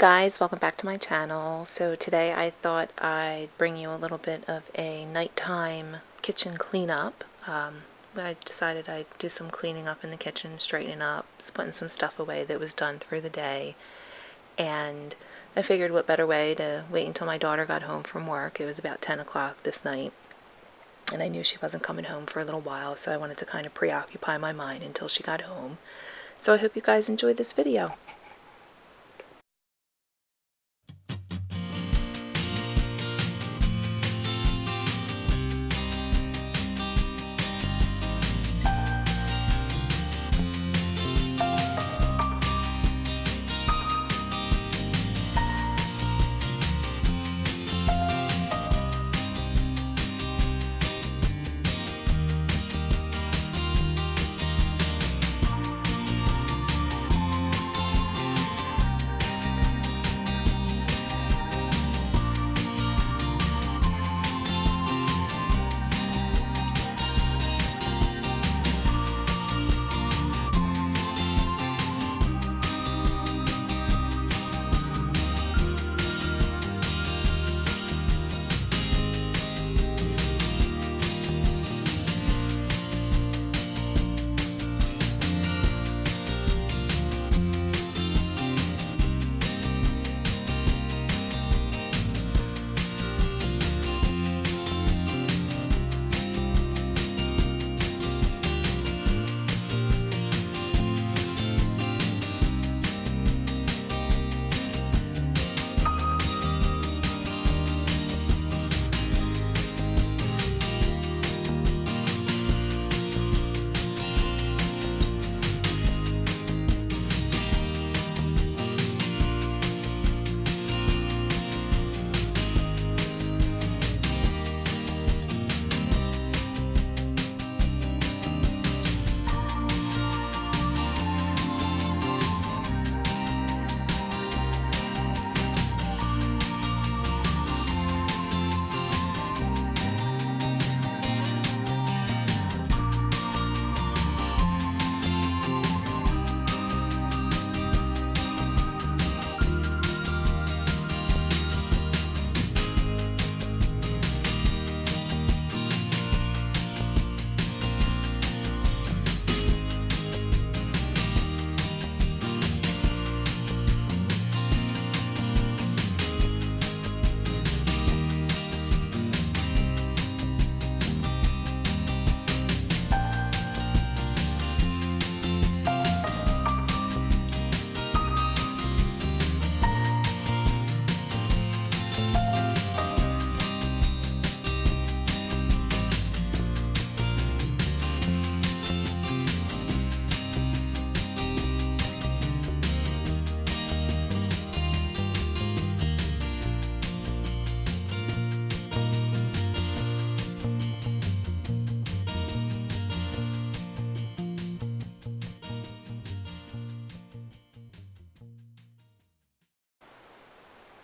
guys, welcome back to my channel. So today I thought I'd bring you a little bit of a nighttime kitchen cleanup. I decided I'd do some cleaning up in the kitchen, straightening up, putting some stuff away that was done through the day. And I figured what better way to wait until my daughter got home from work. It was about 10 o'clock this night, and I knew she wasn't coming home for a little while, so I wanted to kind of preoccupy my mind until she got home. So I hope you guys enjoyed this video.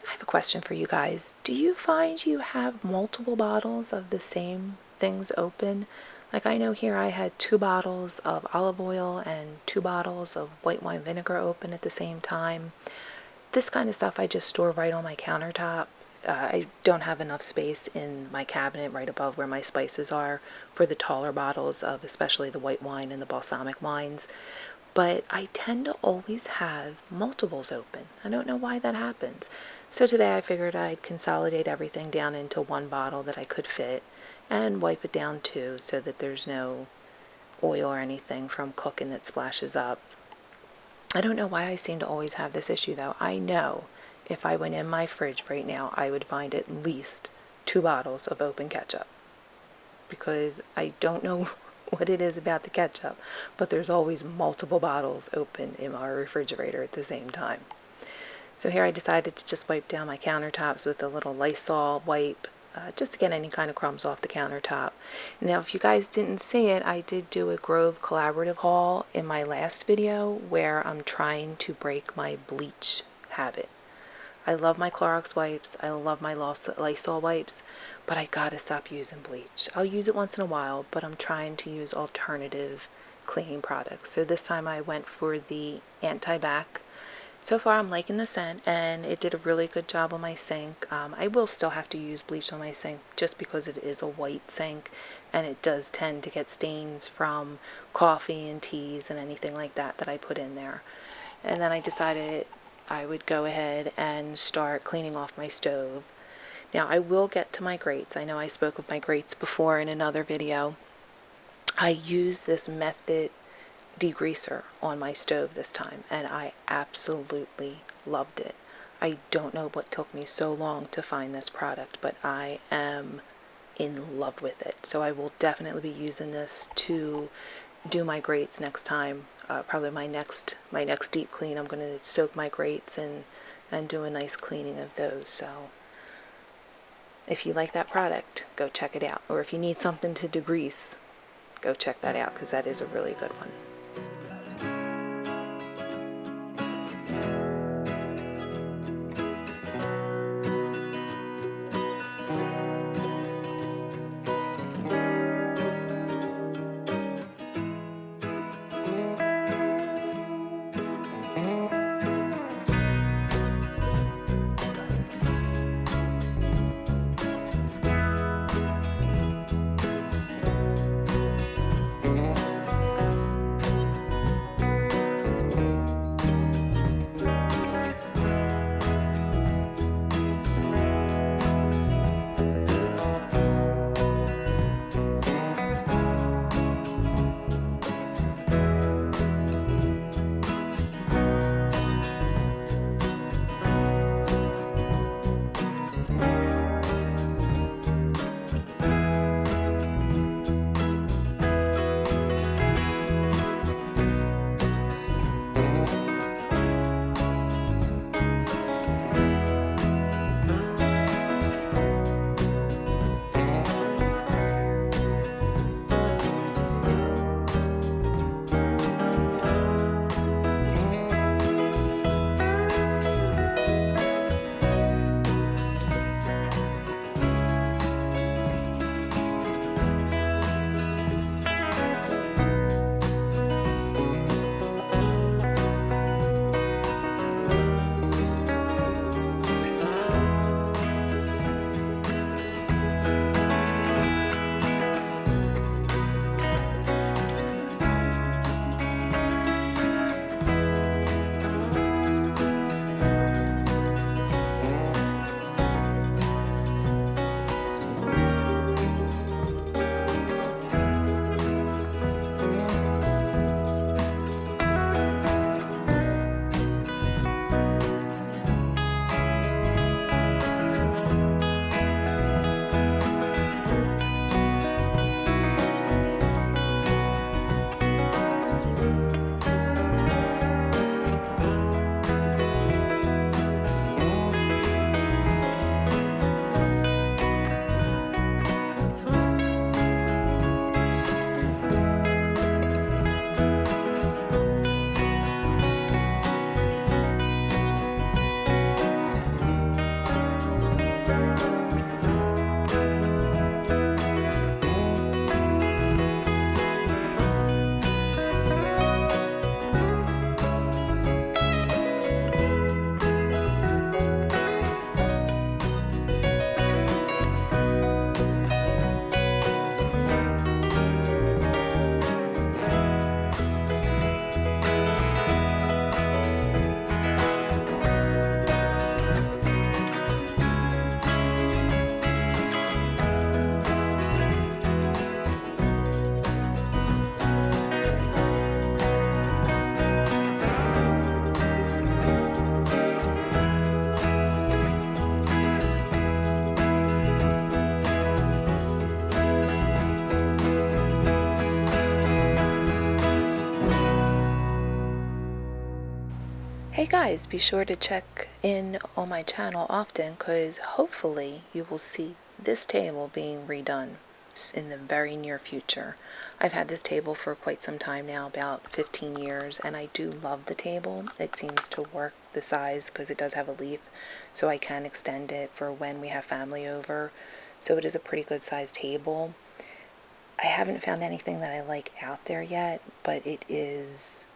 I have a question for you guys. Do you find you have multiple bottles of the same things open? Like, I know here I had 2 bottles of olive oil and 2 bottles of white wine vinegar open at the same time. This kind of stuff I just store right on my countertop. I don't have enough space in my cabinet right above where my spices are for the taller bottles of especially the white wine and the balsamic wines. But I tend to always have multiples open. I don't know why that happens. So today I figured I'd consolidate everything down into one bottle that I could fit and wipe it down too, so that there's no oil or anything from cooking that splashes up. I don't know why I seem to always have this issue though. I know if I went in my fridge right now, I would find at least 2 bottles of open ketchup, because I don't know what it is about the ketchup, but there's always multiple bottles open in our refrigerator at the same time. So here I decided to just wipe down my countertops with a little Lysol wipe, just to get any kind of crumbs off the countertop. Now, if you guys didn't see it, I did do a Grove collaborative haul in my last video where I'm trying to break my bleach habit. I love my Clorox wipes, I love my Lysol wipes, but I gotta stop using bleach. I'll use it once in a while, but I'm trying to use alternative cleaning products. So this time I went for the anti-bac So far I'm liking the scent, and it did a really good job on my sink. I will still have to use bleach on my sink just because it is a white sink, and it does tend to get stains from coffee and teas and anything like that that I put in there. And then I decided I would go ahead and start cleaning off my stove. Now I will get to my grates. I know I spoke of my grates before in another video. I use this method degreaser on my stove this time, and I absolutely loved it. I don't know what took me so long to find this product, but I am in love with it. So I will definitely be using this to do my grates next time. Probably my next deep clean, I'm going to soak my grates and do a nice cleaning of those. So if you like that product, go check it out. Or if you need something to degrease, go check that out, because that is a really good one. Hey guys, be sure to check in on my channel often, because hopefully you will see this table being redone in the very near future. I've had this table for quite some time now, about 15 years, and I do love the table. It seems to work the size because it does have a leaf, so I can extend it for when we have family over. So it is a pretty good sized table. I haven't found anything that I like out there yet, but it is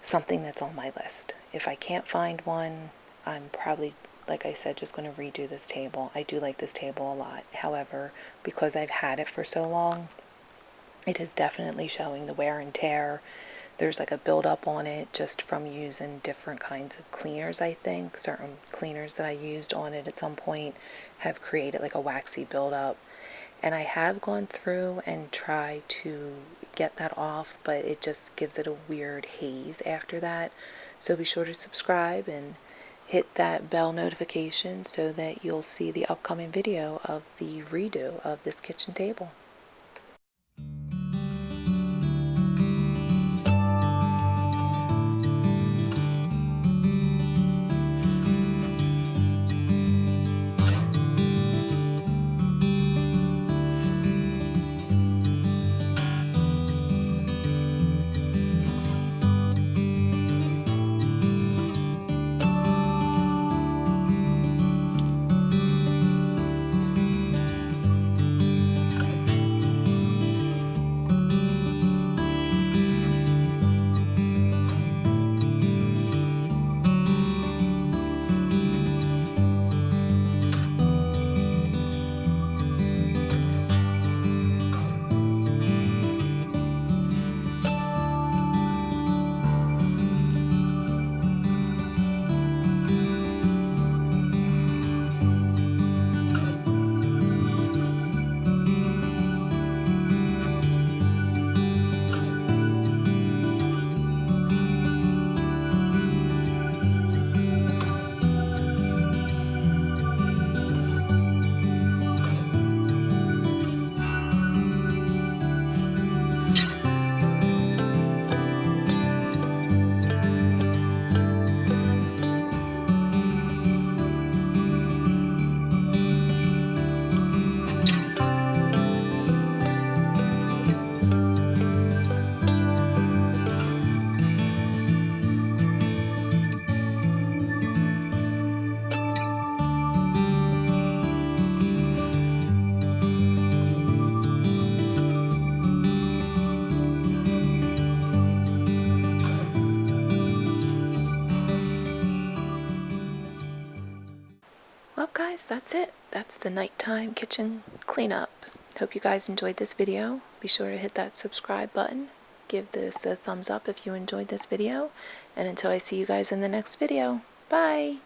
something that's on my list. If I can't find one, I'm probably, like I said, just going to redo this table. I do like this table a lot. However, because I've had it for so long, it is definitely showing the wear and tear. There's like a buildup on it just from using different kinds of cleaners, I think. Certain cleaners that I used on it at some point have created like a waxy buildup. And I have gone through and tried to get that off, but it just gives it a weird haze after that. So be sure to subscribe and hit that bell notification so that you'll see the upcoming video of the redo of this kitchen table. Well, guys, that's it. That's the nighttime kitchen cleanup. Hope you guys enjoyed this video. Be sure to hit that subscribe button. Give this a thumbs up if you enjoyed this video. And until I see you guys in the next video, bye!